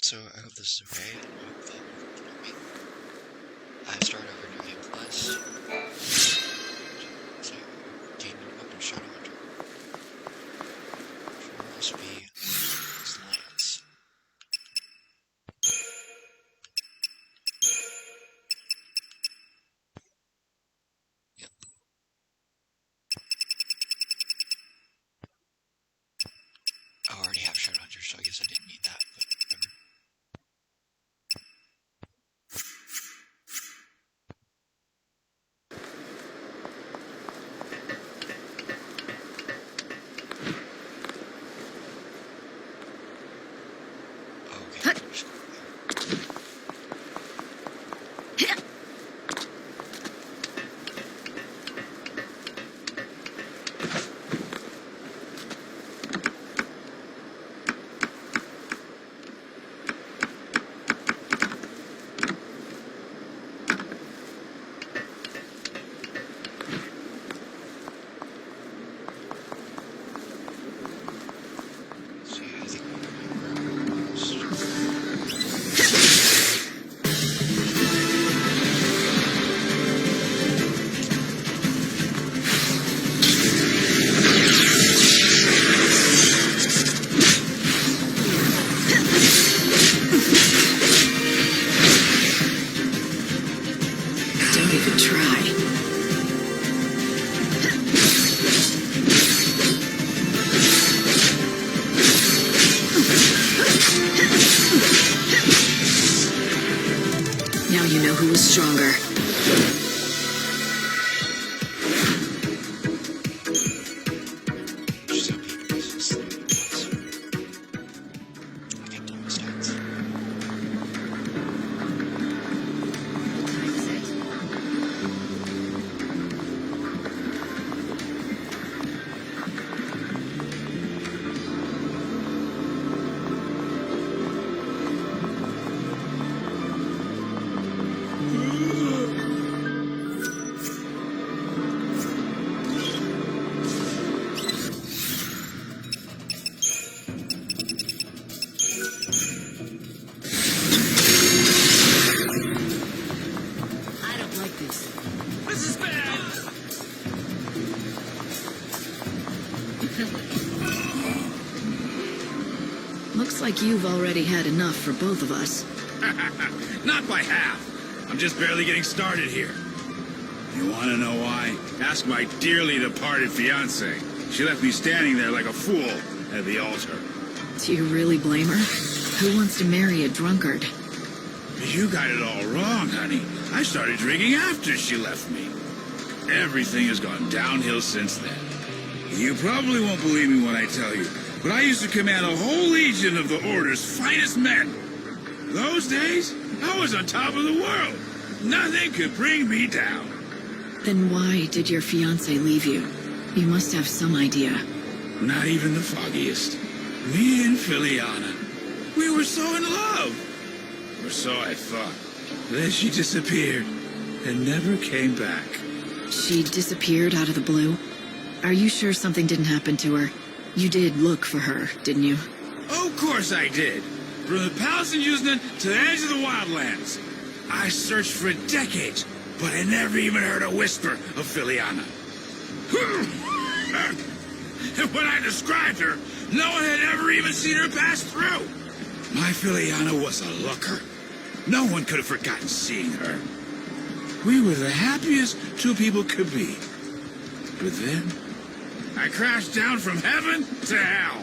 So I hope this is okay. I hope that you can hear me. I started over New Game Plus. So gain new weapon Shadow Hunter. Which will also be his lance. Yep. I already have Shadow Hunter, so I guess I didn't need that, but whatever. Okay, I'm just going there. So yeah, I think we're going to Don't even try. Now you know who was stronger. just hope he does slow once. I can do mistakes. I don't like this. This is bad! Looks like you've already had enough for both of us. Not by half. I'm just barely getting started here. You want to know why? Ask my dearly departed fiancée. She left me standing there like a fool at the altar. Do you really blame her? Who wants to marry a drunkard? You got it all wrong, honey. I started drinking after she left me. Everything has gone downhill since then. You probably won't believe me when I tell you, but I used to command a whole legion of the Order's finest men. Those days, I was on top of the world. Nothing could bring me down. Then why did your fiancé leave you? You must have some idea. Not even the foggiest. Me and Filiana. We were so in love. Or so I thought. Then she disappeared and never came back. She disappeared out of the blue? Are you sure something didn't happen to her? You did look for her, didn't you? Of course I did. From the palace in Yusnann to the edge of the wildlands. I searched for decades, but I never even heard a whisper of Filiana. And when I described her, no one had ever even seen her pass through. My Filiana was a looker. No one could have forgotten seeing her. We were the happiest two people could be. But then, I crashed down from heaven to hell.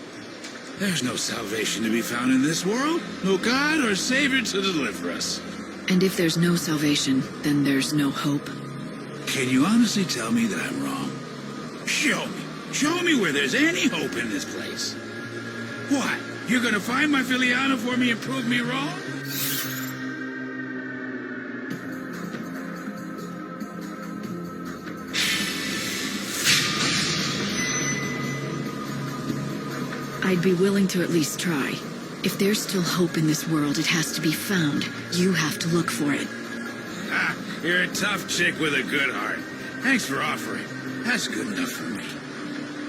There's no salvation to be found in this world. No God or Savior to deliver us. And if there's no salvation, then there's no hope. Can you honestly tell me that I'm wrong? Show me. Show me where there's any hope in this place. What? You're gonna find my Filiana for me and prove me wrong? I'd be willing to at least try. If there's still hope in this world, it has to be found. You have to look for it. Ah, you're a tough chick with a good heart. Thanks for offering. That's good enough for me.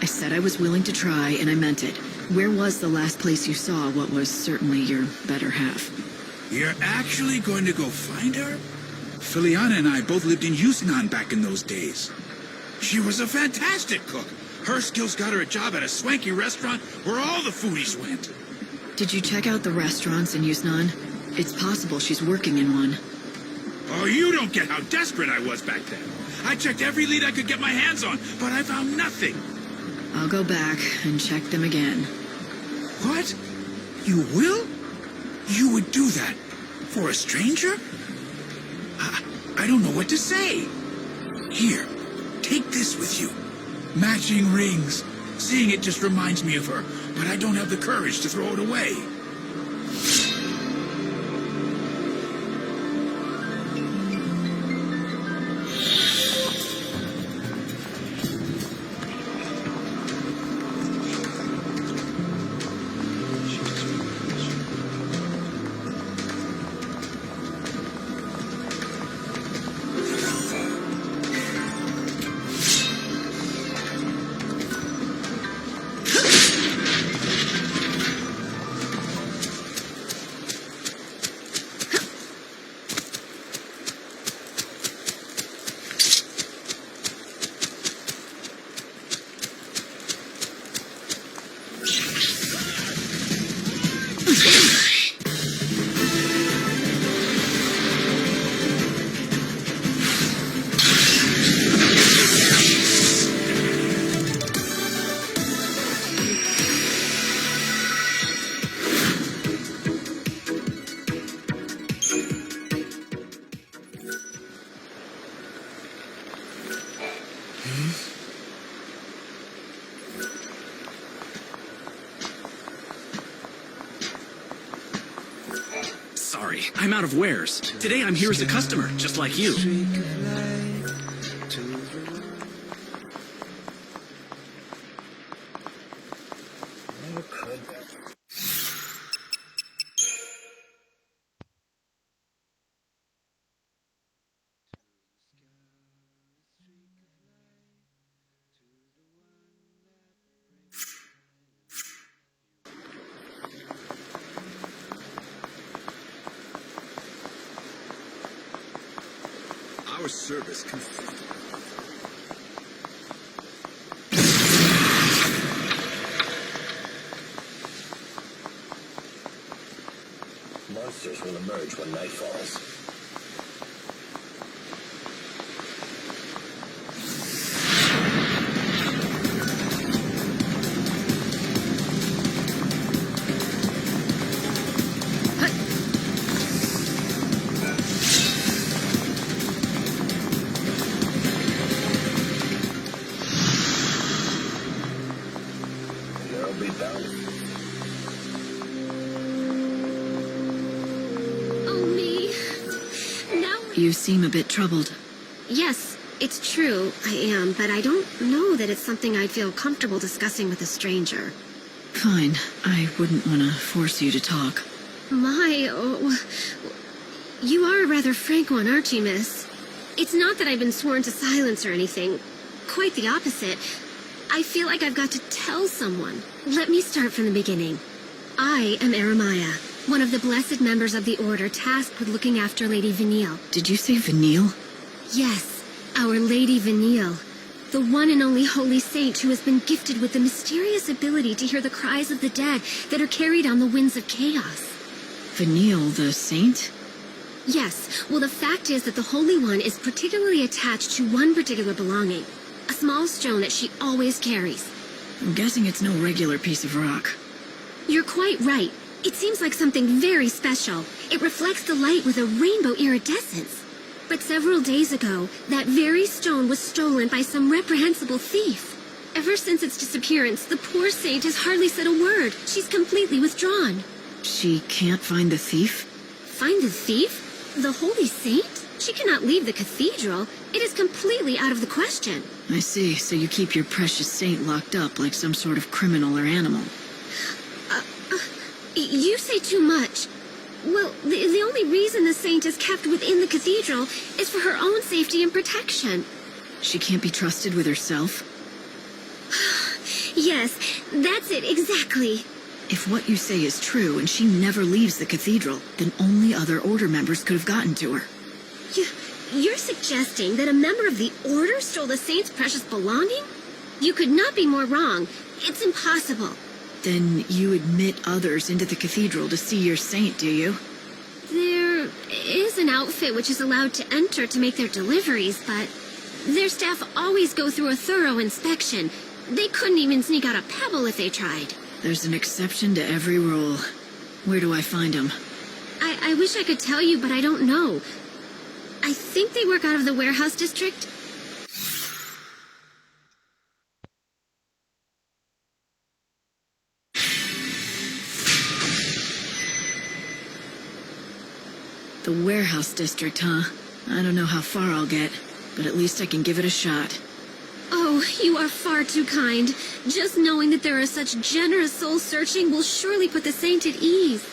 I said I was willing to try, and I meant it. Where was the last place you saw what was certainly your better half? You're actually going to go find her? Filiana and I both lived in Yusnann back in those days. She was a fantastic cook. Her skills got her a job at a swanky restaurant where all the foodies went. Did you check out the restaurants in Yusnann? It's possible she's working in one. Oh, you don't get how desperate I was back then. I checked every lead I could get my hands on, but I found nothing. I'll go back and check them again. What? You will? You would do that? For a stranger? I don't know what to say. Here, take this with you. Matching rings. Seeing it just reminds me of her, but I don't have the courage to throw it away. Sorry, I'm out of wares. Today I'm here as a customer, just like you. Our service can... Monsters will emerge when night falls. There'll be bounty. Oh, me. Now... You seem a bit troubled. Yes, it's true, I am, but I don't know that it's something I'd feel comfortable discussing with a stranger. Fine. I wouldn't want to force you to talk. You are a rather frank one, aren't you, miss? It's not that I've been sworn to silence or anything. Quite the opposite. I feel like I've got to tell someone. Let me start from the beginning. I am Eremiah, one of the blessed members of the Order tasked with looking after Lady Vanille. Did you say Vanille? Yes, our Lady Vanille. The one and only holy saint who has been gifted with the mysterious ability to hear the cries of the dead that are carried on the winds of chaos. Vanille, the saint? Yes, well, the fact is that the Holy One is particularly attached to one particular belonging. A small stone that she always carries. I'm guessing it's no regular piece of rock. You're quite right. It seems like something very special. It reflects the light with a rainbow iridescence. But several days ago, that very stone was stolen by some reprehensible thief. Ever since its disappearance, the poor saint has hardly said a word. She's completely withdrawn. She can't find the thief? Find the thief? The holy saint? She cannot leave the cathedral. It is completely out of the question. I see, so you keep your precious saint locked up like some sort of criminal or animal. You say too much. Well, the only reason the saint is kept within the cathedral is for her own safety and protection. She can't be trusted with herself? Yes, That's it, exactly. If what you say is true and she never leaves the cathedral, then only other Order members could have gotten to her. You're suggesting that a member of the Order stole the Saint's precious belonging? You could not be more wrong. It's impossible. Then you admit others into the cathedral to see your saint, do you? There is an outfit which is allowed to enter to make their deliveries, but their staff always go through a thorough inspection. They couldn't even sneak out a pebble if they tried. There's an exception to every rule. Where do I find them? I wish I could tell you, but I don't know. I think they work out of the warehouse district. The warehouse district, huh? I don't know how far I'll get, but at least I can give it a shot. Oh, you are far too kind. Just knowing that there are such generous souls searching will surely put the Saint at ease.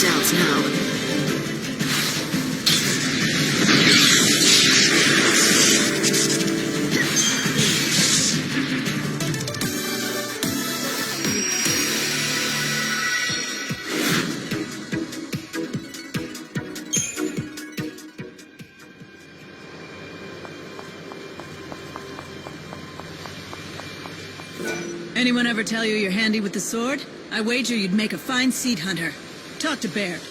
Doubts now. Anyone ever tell you you're handy with the sword? I wager you'd make a fine seed hunter. Talk to Baird.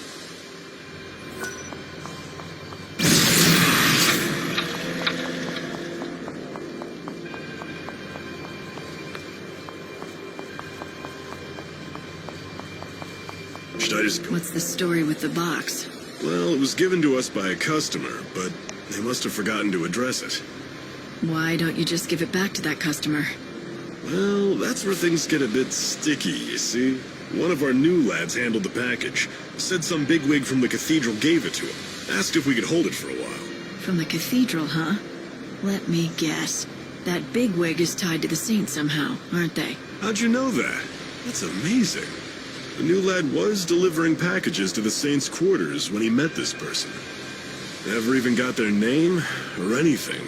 Should I just... What's the story with the box? Well, it was given to us by a customer, but they must have forgotten to address it. Why don't you just give it back to that customer? Well, that's where things get a bit sticky, you see? One of our new lads handled the package. Said some bigwig from the cathedral gave it to him. Asked if we could hold it for a while. From the cathedral, huh? Let me guess. That bigwig is tied to the saint somehow, aren't they? How'd you know that? That's amazing. The new lad was delivering packages to the saint's quarters when he met this person. Never even got their name or anything.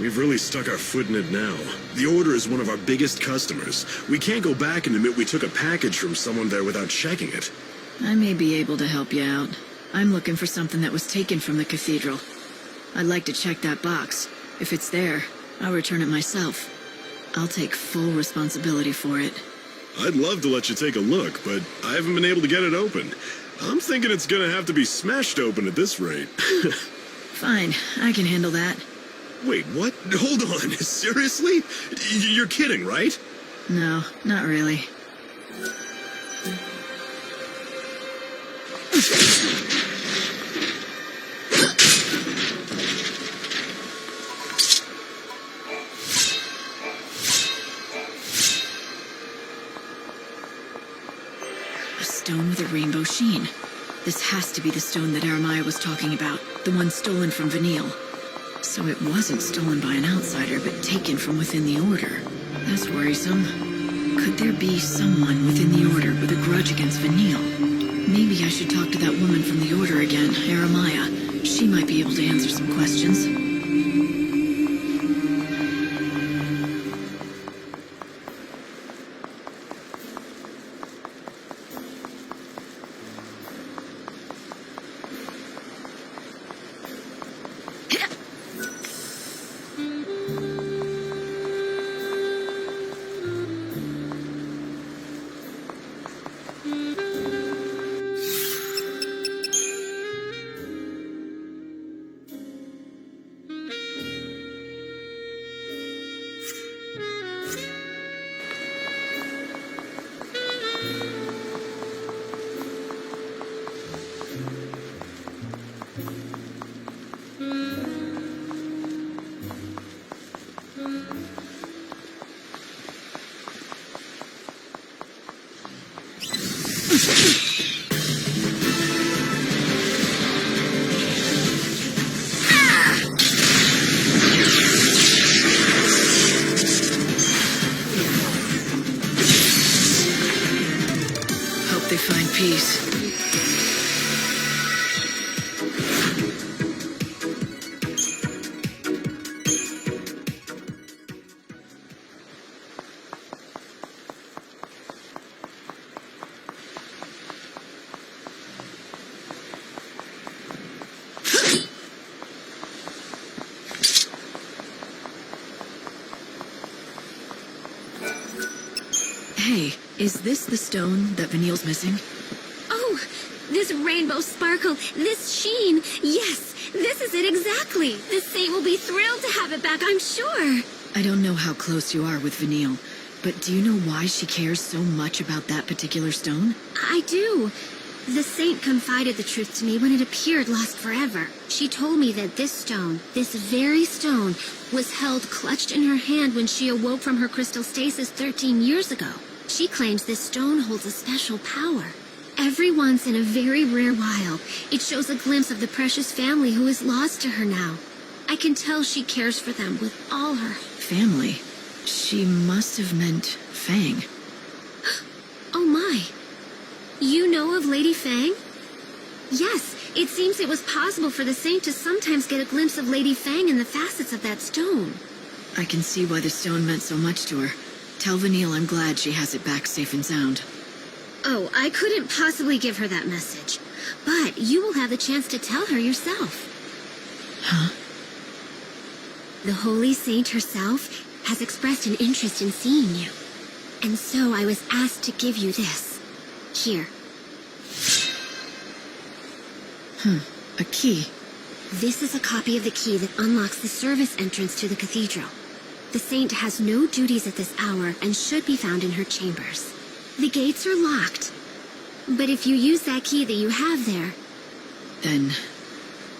We've really stuck our foot in it now. The Order is one of our biggest customers. We can't go back and admit we took a package from someone there without checking it. I may be able to help you out. I'm looking for something that was taken from the cathedral. I'd like to check that box. If it's there, I'll return it myself. I'll take full responsibility for it. I'd love to let you take a look, but I haven't been able to get it open. I'm thinking it's gonna have to be smashed open at this rate. Fine, I can handle that. Wait, what? Hold on. Seriously? You're kidding, right? No, not really. A stone with a rainbow sheen. This has to be the stone that Jeremiah was talking about, the one stolen from Vanille. So it wasn't stolen by an outsider, but taken from within the Order. That's worrisome. Could there be someone within the Order with a grudge against Vanille? Maybe I should talk to that woman from the Order again, Jeremiah. She might be able to answer some questions. Hope they find peace. Hey, is this the stone that Vanille's missing? Oh, this rainbow sparkle, this sheen. Yes, this is it exactly. The saint will be thrilled to have it back, I'm sure. I don't know how close you are with Vanille, but do you know why she cares so much about that particular stone? I do. The saint confided the truth to me when it appeared lost forever. She told me that this stone, this very stone, was held clutched in her hand when she awoke from her crystal stasis 13 years ago. She claims this stone holds a special power. Every once in a very rare while, it shows a glimpse of the precious family who is lost to her now. I can tell she cares for them with all her... Family? She must have meant Fang. Oh my. You know of Lady Fang? Yes, it seems it was possible for the saint to sometimes get a glimpse of Lady Fang in the facets of that stone. I can see why the stone meant so much to her. Tell Vanille I'm glad she has it back safe and sound. Oh, I couldn't possibly give her that message. But you will have the chance to tell her yourself. Huh? The Holy Saint herself has expressed an interest in seeing you. And so I was asked to give you this. Here. A key. This is a copy of the key that unlocks the service entrance to the cathedral. The saint has no duties at this hour and should be found in her chambers. The gates are locked. But if you use that key that you have there... Then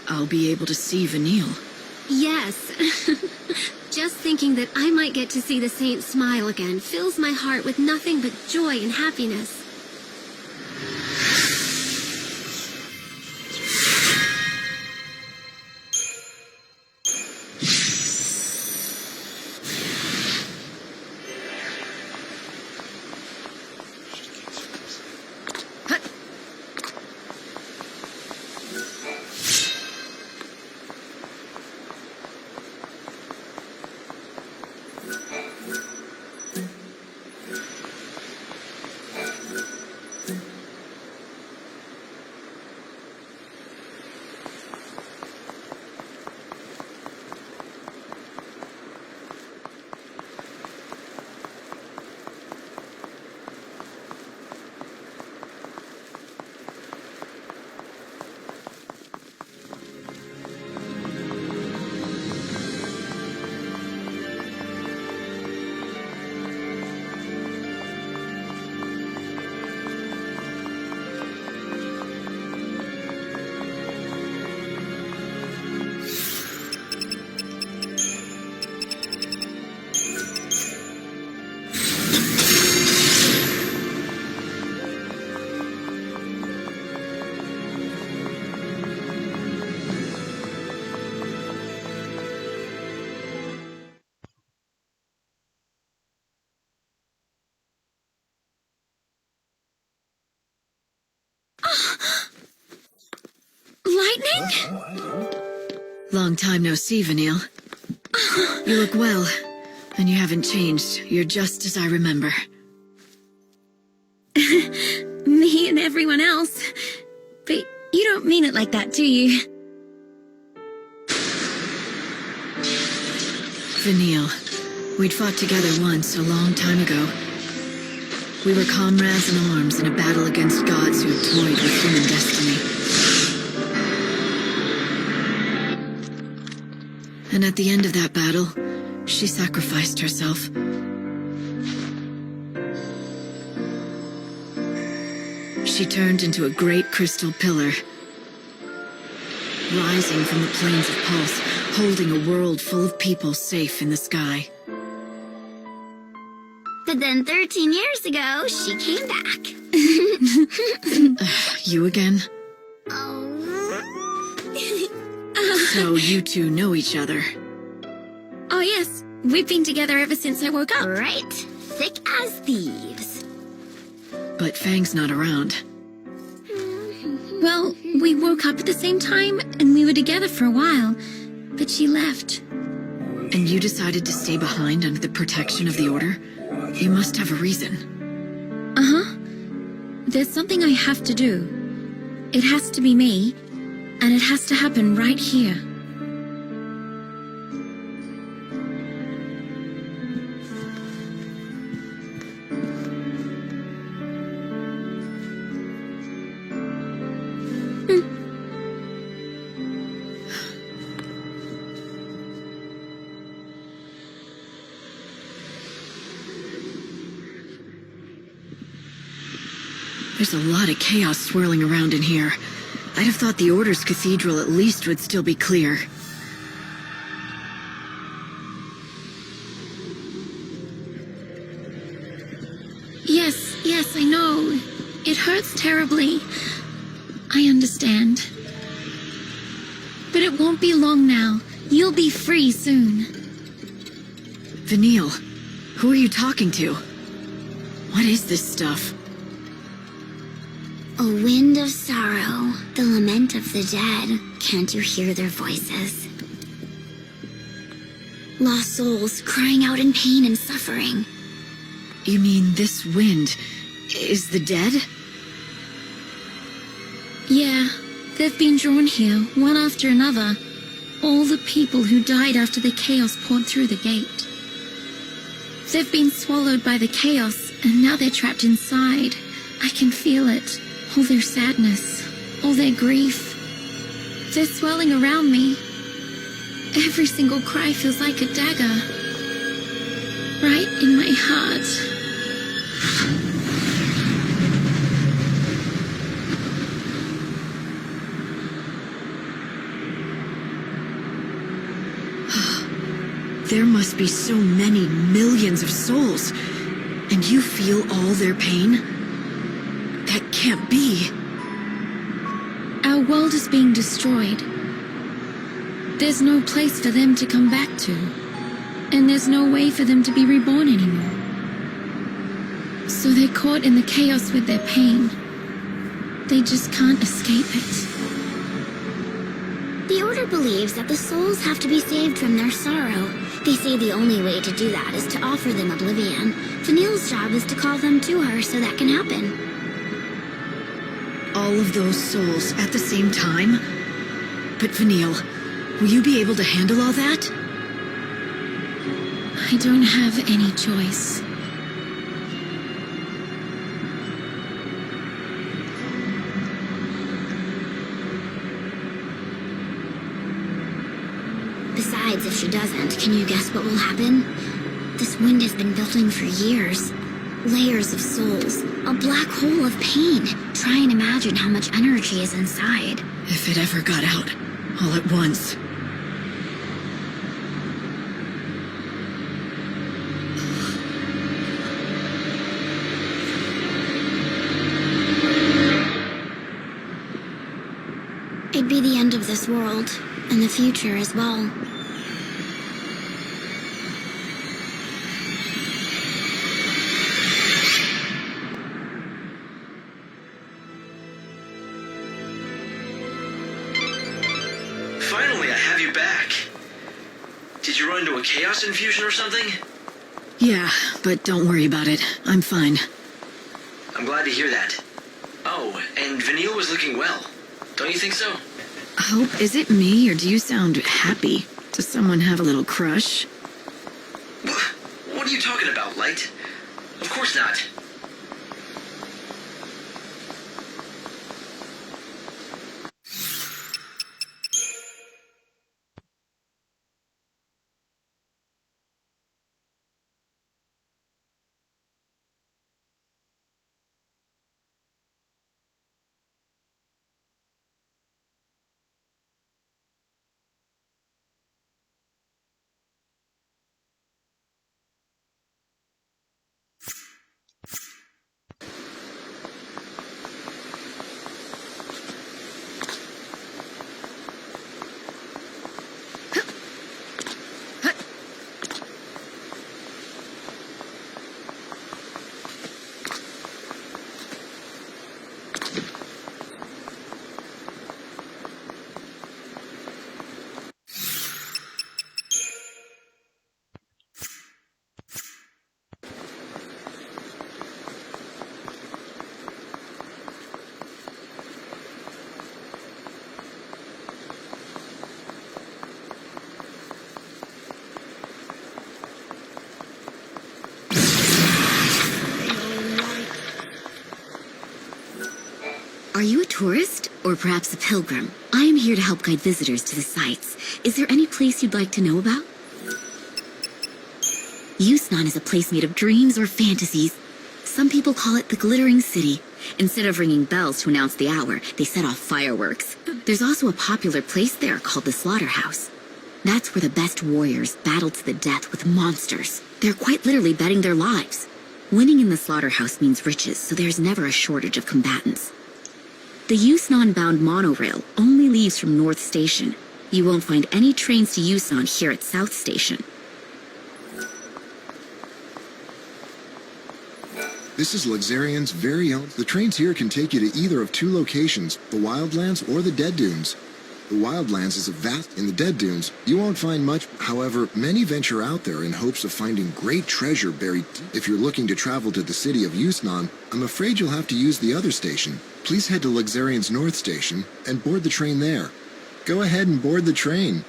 I'll be able to see Vanille. Yes. Just thinking that I might get to see the saint smile again fills my heart with nothing but joy and happiness. Darling? Long time no see, Vanille. You look well, and you haven't changed. You're just as I remember. Me and everyone else. But you don't mean it like that, do you? Vanille, we'd fought together once a long time ago. We were comrades in arms in a battle against gods who had toyed with human destiny. And at the end of that battle, she sacrificed herself. She turned into a great crystal pillar, rising from the plains of Pulse, holding a world full of people safe in the sky. But then 13 years ago, she came back. You again? Oh. So you two know each other. Oh yes, we've been together ever since I woke up. Right, thick as thieves. But Fang's not around. Well, we woke up at the same time, and we were together for a while. But she left. And you decided to stay behind under the protection of the Order? You must have a reason. Uh-huh. There's something I have to do. It has to be me, and it has to happen right here. There's a lot of chaos swirling around in here. I'd have thought the Order's cathedral at least would still be clear. Yes, I know. It hurts terribly. I understand. But it won't be long now. You'll be free soon. Vanille, who are you talking to? What is this stuff? A wind of sorrow, the lament of the dead. Can't you hear their voices? Lost souls crying out in pain and suffering. You mean this wind is the dead? Yeah, they've been drawn here, one after another. All the people who died after the chaos poured through the gate. They've been swallowed by the chaos, and now they're trapped inside. I can feel it. All their sadness, all their grief. They're swirling around me. Every single cry feels like a dagger. Right in my heart. There must be so many millions of souls, and you feel all their pain? That can't be. Our world is being destroyed. There's no place for them to come back to. And there's no way for them to be reborn anymore. So they're caught in the chaos with their pain. They just can't escape it. The Order believes that the souls have to be saved from their sorrow. They say the only way to do that is to offer them oblivion. Vanille's job is to call them to her so that can happen. All of those souls at the same time? But Vanille, will you be able to handle all that? I don't have any choice. Besides, if she doesn't, can you guess what will happen? This wind has been building for years. Layers of souls, a black hole of pain. Try and imagine how much energy is inside. If it ever got out, all at once. It'd be the end of this world, and the future as well. finally, I have you back. Did you run into a chaos infusion or something? Yeah, but don't worry about it. I'm fine. I'm glad to hear that. Oh, and Vanille was looking well. Don't you think so? Hope, is it me, or do you sound happy? Does someone have a little crush? What are you talking about, Light? Of course not. Are you a tourist, or perhaps a pilgrim? I am here to help guide visitors to the sites. Is there any place you'd like to know about? Yusnann is a place made of dreams or fantasies. Some people call it the Glittering City. Instead of ringing bells to announce the hour, they set off fireworks. There's also a popular place there called the Slaughterhouse. That's where the best warriors battle to the death with monsters. They're quite literally betting their lives. Winning in the Slaughterhouse means riches, so there's never a shortage of combatants. The Yusnann-bound monorail only leaves from North Station. You won't find any trains to Yusnann here at South Station. This is Luxarian's very own. The trains here can take you to either of two locations, the Wildlands or the Dead Dunes. The Wildlands is a vast. In the Dead Dunes, you won't find much. However, many venture out there in hopes of finding great treasure buried. If you're looking to travel to the city of Yusnann, I'm afraid you'll have to use the other station. Please head to Luxarian's North Station and board the train there. Go ahead and board the train.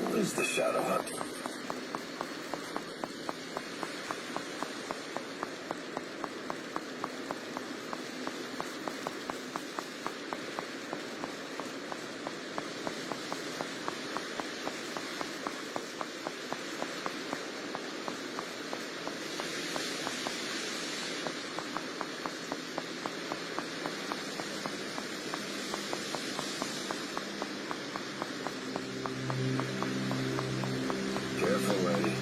Who is the Shadow Hunter? Careful, lady.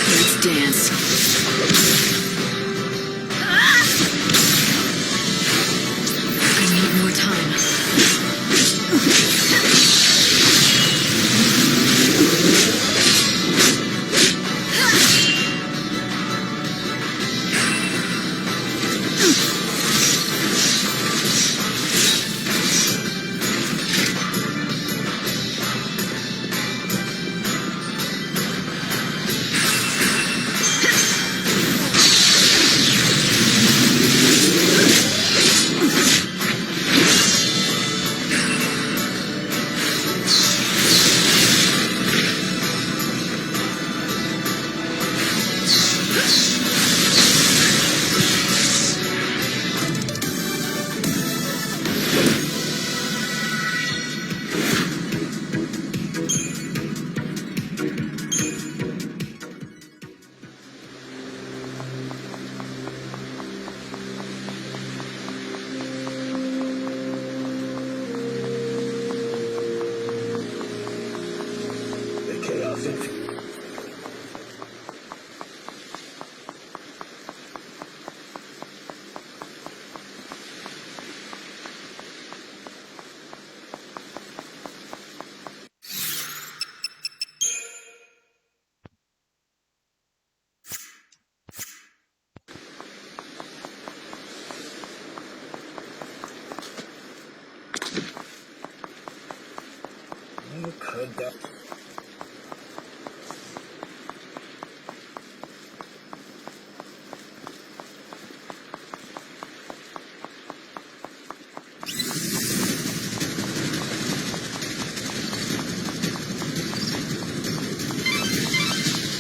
Let's dance. I need more time. isn't. How could that?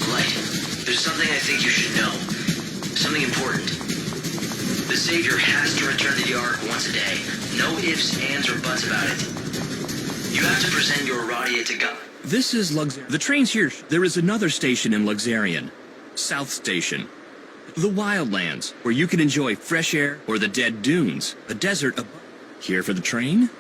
Light, there's something I think you should know. Something important. The Savior has to return to the Ark once a day. No ifs, ands, or buts about it. You have to present your Radia to God. This is The train's here. There is another station in Luxarian. South Station. The Wildlands, where you can enjoy fresh air or the dead dunes. A desert above. Here for the train?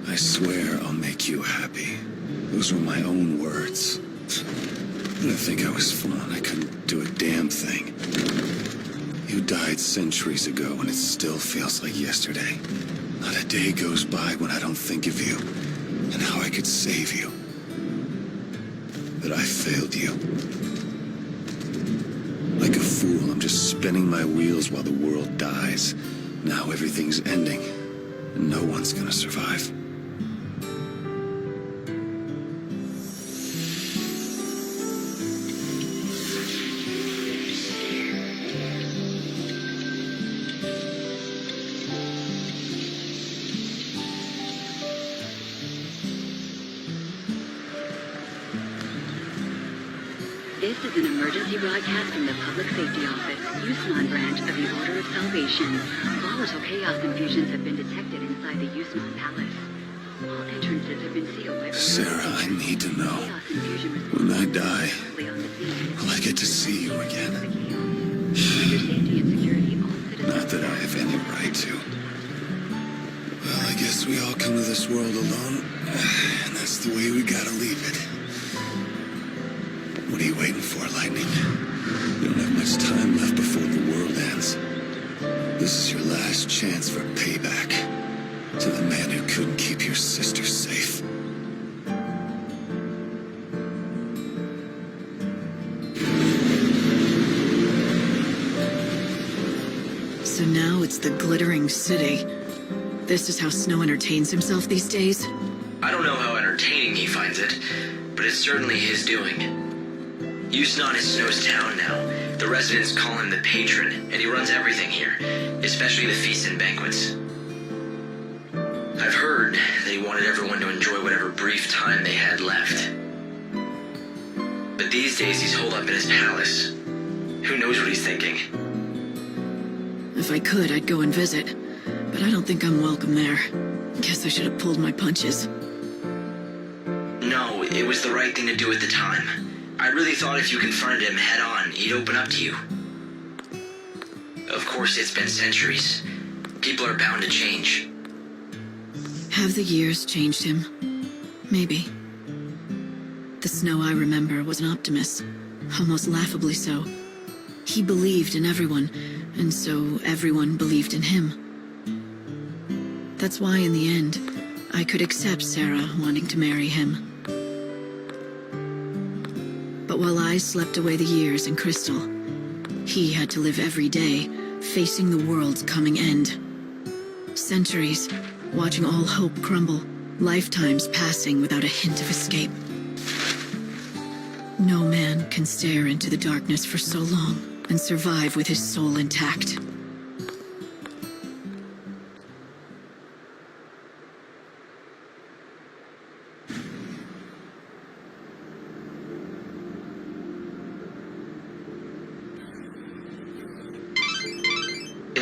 I swear I'll make you happy. Those were my own words. But I think I was fun. I couldn't do a damn thing. You died centuries ago, and it still feels like yesterday. Not a day goes by when I don't think of you, and how I could save you. But I failed you. Like a fool, I'm just spinning my wheels while the world dies. Now everything's ending, and no one's gonna survive. This is an emergency broadcast from the Public Safety Office, Yusnann branch of the Order of Salvation. Volatile chaos infusions have been detected inside the Yusnann Palace. All entrances have been sealed by... Sarah, I need to know. Chaos infusion When I die, on the scene. will I get to see you again? For your safety and security, all citizens... Not that I have any right to. Well, I guess we all come to this world alone, and that's the way we gotta leave it. What are you waiting for, Lightning? You don't have much time left before the world ends. This is your last chance for payback to the man who couldn't keep your sister safe. So now it's the glittering city. This is how Snow entertains himself these days? I don't know how entertaining he finds it, but it's certainly his doing. Yusnann is Snow's town now. The residents call him the patron, and he runs everything here, especially the feasts and banquets. I've heard that he wanted everyone to enjoy whatever brief time they had left. But these days he's holed up in his palace. Who knows what he's thinking? If I could, I'd go and visit. But I don't think I'm welcome there. Guess I should have pulled my punches. No, it was the right thing to do at the time. I really thought if you confronted him head-on, he'd open up to you. Of course, it's been centuries. People are bound to change. Have the years changed him? Maybe. The Snow I remember was an optimist. Almost laughably so. He believed in everyone, and so everyone believed in him. That's why in the end, I could accept Sarah wanting to marry him. But while I slept away the years in Crystal, he had to live every day, facing the world's coming end. Centuries, watching all hope crumble, lifetimes passing without a hint of escape. No man can stare into the darkness for so long and survive with his soul intact.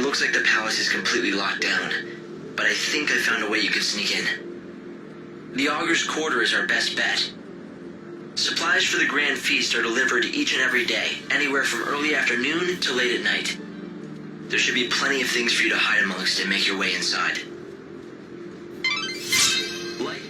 Looks like the palace is completely locked down, but I think I found a way you could sneak in. The Augur's Quarter is our best bet. Supplies for the grand feast are delivered each and every day, anywhere from early afternoon to late at night. There should be plenty of things for you to hide amongst and make your way inside. Light.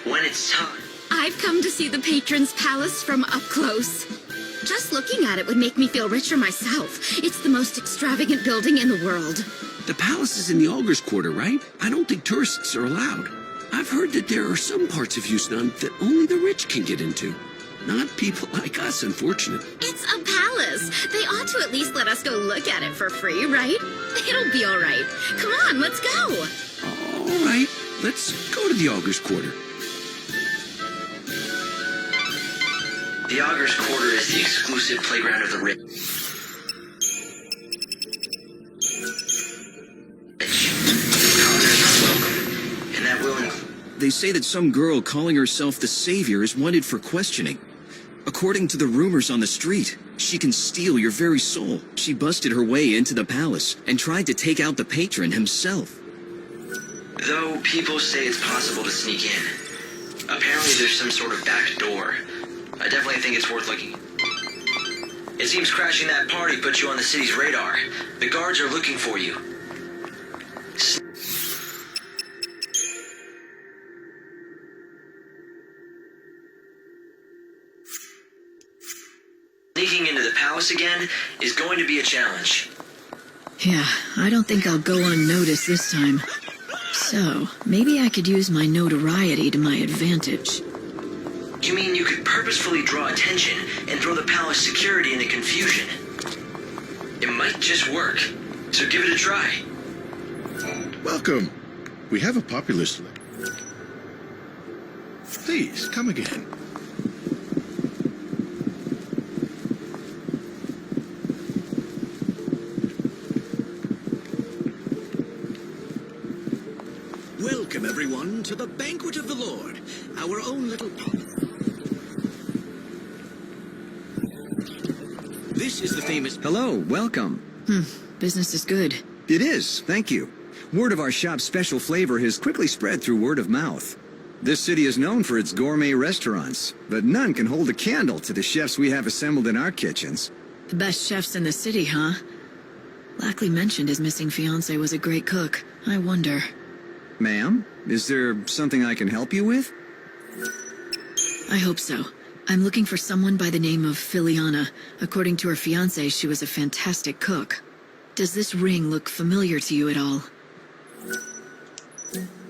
When it's time. I've come to see the patron's palace from up close. Just looking at it would make me feel richer myself. It's the most extravagant building in the world. The palace is in the Augur's Quarter, right? I don't think tourists are allowed. I've heard that there are some parts of Yusnann that only the rich can get into. Not people like us, unfortunately. It's a palace. They ought to at least let us go look at it for free, right? It'll be all right. Come on, let's go. All right, let's go to the Augur's Quarter. The Augur's Quarter is the exclusive playground of the rich. Commoners are welcome, and that will include... They say that some girl calling herself the Savior is wanted for questioning. According to the rumors on the street, she can steal your very soul. She busted her way into the palace and tried to take out the patron himself. Though people say it's possible to sneak in. Apparently there's some sort of back door. I definitely think it's worth looking. It seems crashing that party put you on the city's radar. The guards are looking for you. Sneaking into the palace again is going to be a challenge. Yeah, I don't think I'll go unnoticed this time. So, maybe I could use my notoriety to my advantage. You mean you could purposefully draw attention and throw the palace security into confusion? It might just work, so give it a try. Welcome. We have a popular select. Please, come again. Welcome, everyone, to the Banquet of the Lord, our own little... This is the famous... Hello, welcome. Business is good. It is, thank you. Word of our shop's special flavor has quickly spread through word of mouth. This city is known for its gourmet restaurants, but none can hold a candle to the chefs we have assembled in our kitchens. The best chefs in the city, huh? Lackley mentioned his missing fiancé was a great cook. I wonder... Ma'am, is there something I can help you with? I hope so. I'm looking for someone by the name of Filiana. According to her fiancé, she was a fantastic cook. Does this ring look familiar to you at all?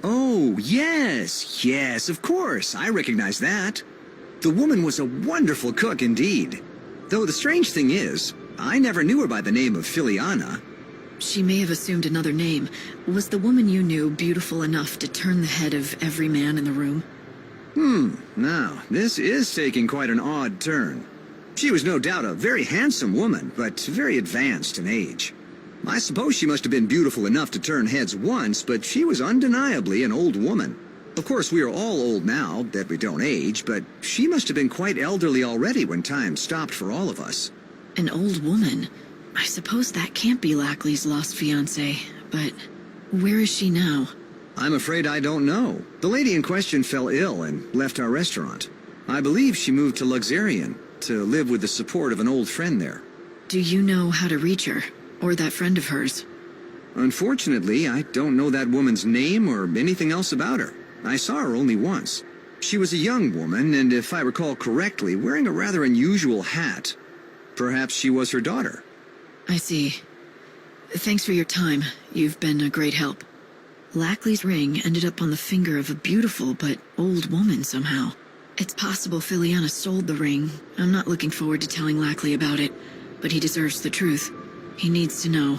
Oh, yes, of course. I recognize that. The woman was a wonderful cook indeed. Though the strange thing is, I never knew her by the name of Filiana. She may have assumed another name. Was the woman you knew beautiful enough to turn the head of every man in the room? Now, this is taking quite an odd turn. She was no doubt a very handsome woman, but very advanced in age. I suppose she must have been beautiful enough to turn heads once, but she was undeniably an old woman. Of course, we are all old now, that we don't age, but she must have been quite elderly already when time stopped for all of us. An old woman? I suppose that can't be Lackley's lost fiancée, but where is she now? I'm afraid I don't know. The lady in question fell ill and left our restaurant. I believe she moved to Luxarian to live with the support of an old friend there. Do you know how to reach her? Or that friend of hers? Unfortunately, I don't know that woman's name or anything else about her. I saw her only once. She was a young woman, and if I recall correctly, wearing a rather unusual hat. Perhaps she was her daughter. I see. Thanks for your time. You've been a great help. Lackley's ring ended up on the finger of a beautiful but old woman somehow. It's possible Filiana sold the ring. I'm not looking forward to telling Lackley about it, but he deserves the truth. He needs to know.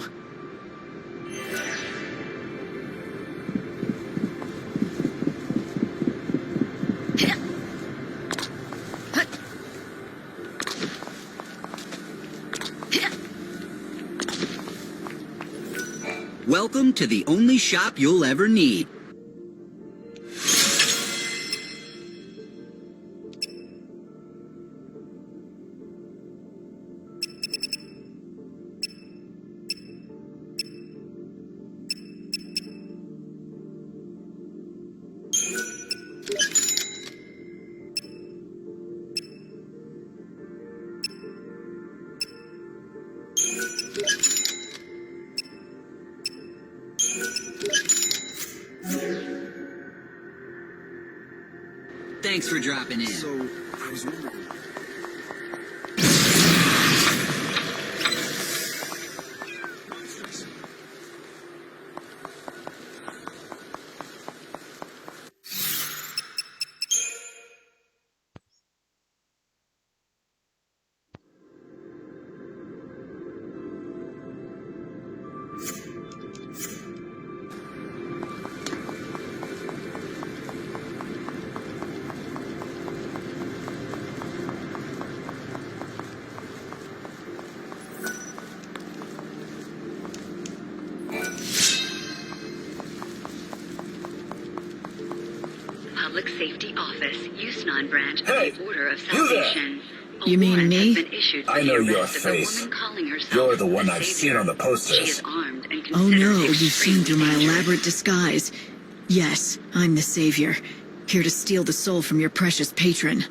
Welcome to the only shop you'll ever need. Thanks for dropping in. So, I was wondering... Public Safety Office, Yusnann branch of Hey, the Order of you there. Salvation. You mean warrant me? has been issued for I know the your arrest of a face. woman calling herself You're the one the I've Savior. seen on the She posters. is armed and considered considered extremely you've seen through my dangerous. elaborate disguise. Yes, I'm the Savior, here to steal the soul from your precious patron.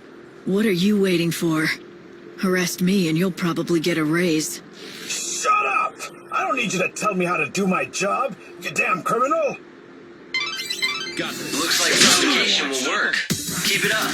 What are you waiting for? Arrest me and you'll probably get a raise. Shut up! I don't need you to tell me how to do my job, you damn criminal! Got this. Looks like provocation will work. Keep it up.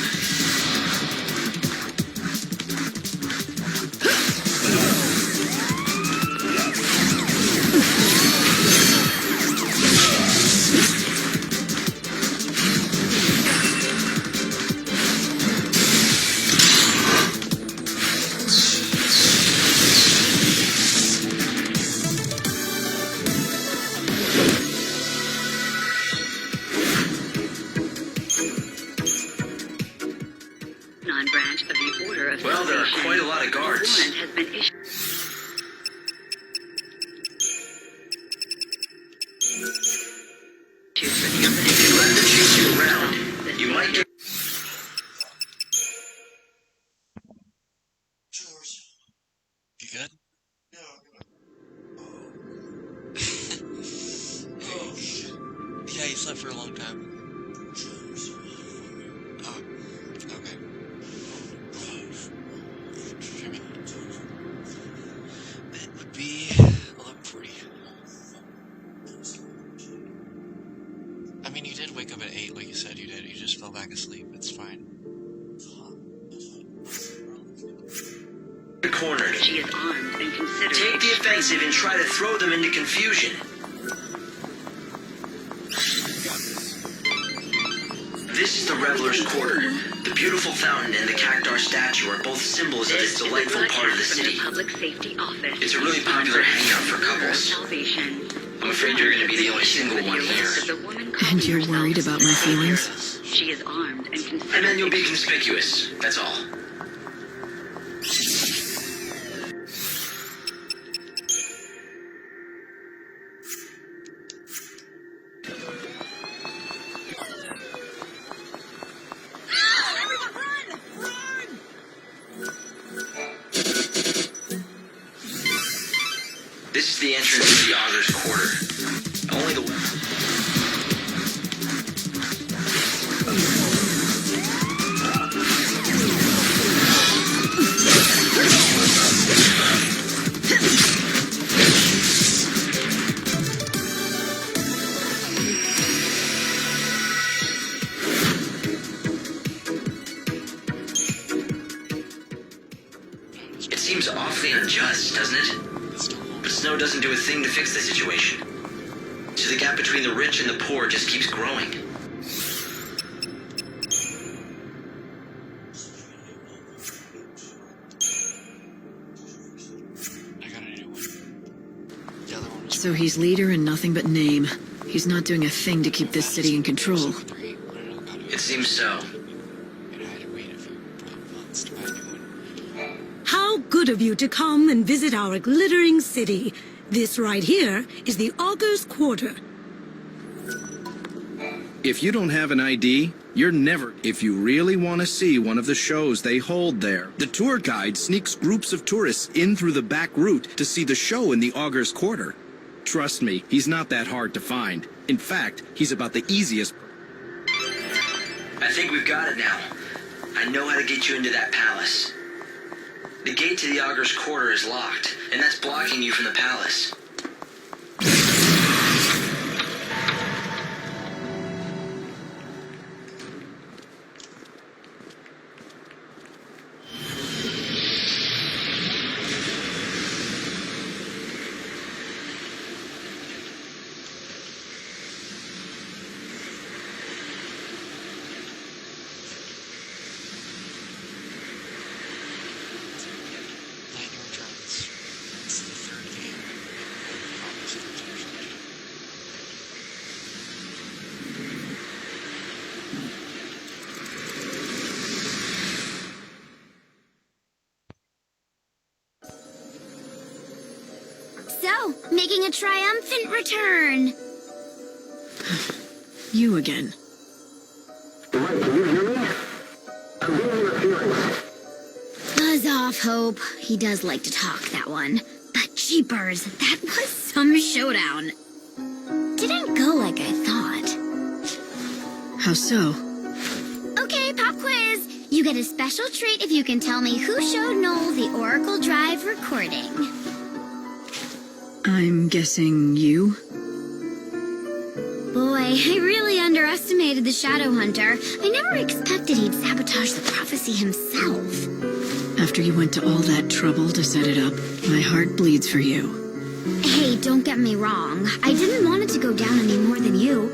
Non-branch of the Order of Well, there are Salvation. quite a lot of guards. A warrant has been issued. If you let them chase you around, you might get... You good? Yeah, you slept for a long time. Oh, okay. Jimmy. It would be 11:40. I mean, you did wake up at 8, like you said you did. You just fell back asleep. It's fine. cornered. She is armed and considered... Take the offensive and try to throw them into confusion. This is the Reveler's Quarter. The beautiful fountain and the Cactar statue are both symbols of this delightful part of the city. Public Safety Office. It's a really popular hangout for couples. Salvation. I'm afraid you're going to be the only single one here. And you're worried about my feelings? She is armed and considered... And then you'll be conspicuous. That's all. This is the entrance to the Auger's Quarter. Only the... It seems awfully unjust, doesn't it? But snow doesn't do a thing to fix the situation. So the gap between the rich and the poor just keeps growing. So he's leader and nothing but name. He's not doing a thing to keep this city in control. It seems so. How good of you to come and visit our glittering city. This right here is the Augur's Quarter. If you don't have an ID, you're never... If you really want to see one of the shows they hold there, the tour guide sneaks groups of tourists in through the back route to see the show in the Augur's Quarter. Trust me, he's not that hard to find. In fact, he's about the easiest... I think we've got it now. I know how to get you into that palace. The gate to the Augur's Quarter is locked, and that's blocking you from the palace. Lightning returns. It's the third game on this continuation. So, making a triumphant return. You again. Buzz off, Hope. He does like to talk, that one. But jeepers, that was some showdown. Didn't go like I thought. How so? Okay, pop quiz. You get a special treat if you can tell me who showed Noel the Oracle Drive recording. I'm guessing you? Boy, I really underestimated the Shadow Hunter. I never expected he'd sabotage the prophecy himself. After you went to all that trouble to set it up, my heart bleeds for you. Hey, don't get me wrong. I didn't want it to go down any more than you.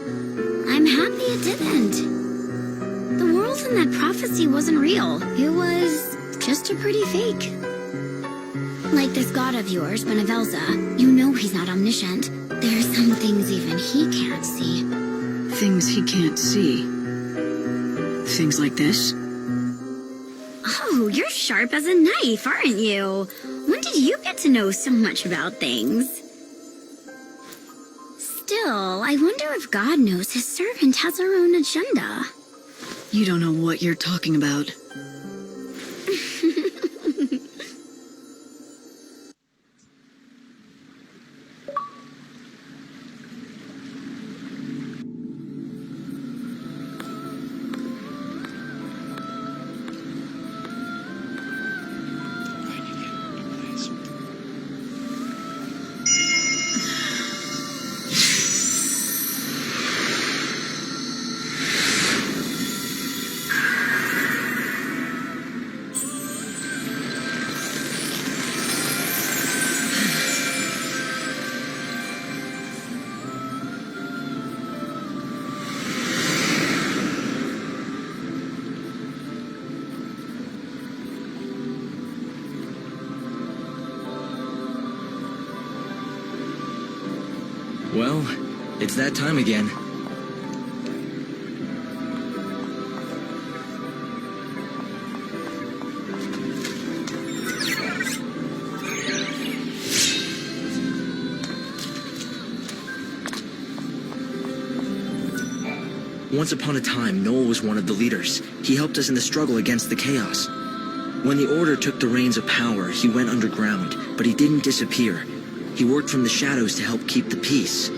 I'm happy it didn't. The world in that prophecy wasn't real. It was just a pretty fake. Like this god of yours, Benevelza. You know he's not omniscient. There's some things even he can't see. Things he can't see. Things like this? Oh, you're sharp as a knife, aren't you? When did you get to know so much about things? Still, I wonder if God knows his servant has her own agenda. You don't know what you're talking about. Well, it's that time again. Once upon a time, Noel was one of the leaders. He helped us in the struggle against the chaos. When the Order took the reins of power, he went underground, but he didn't disappear. He worked from the shadows to help keep the peace.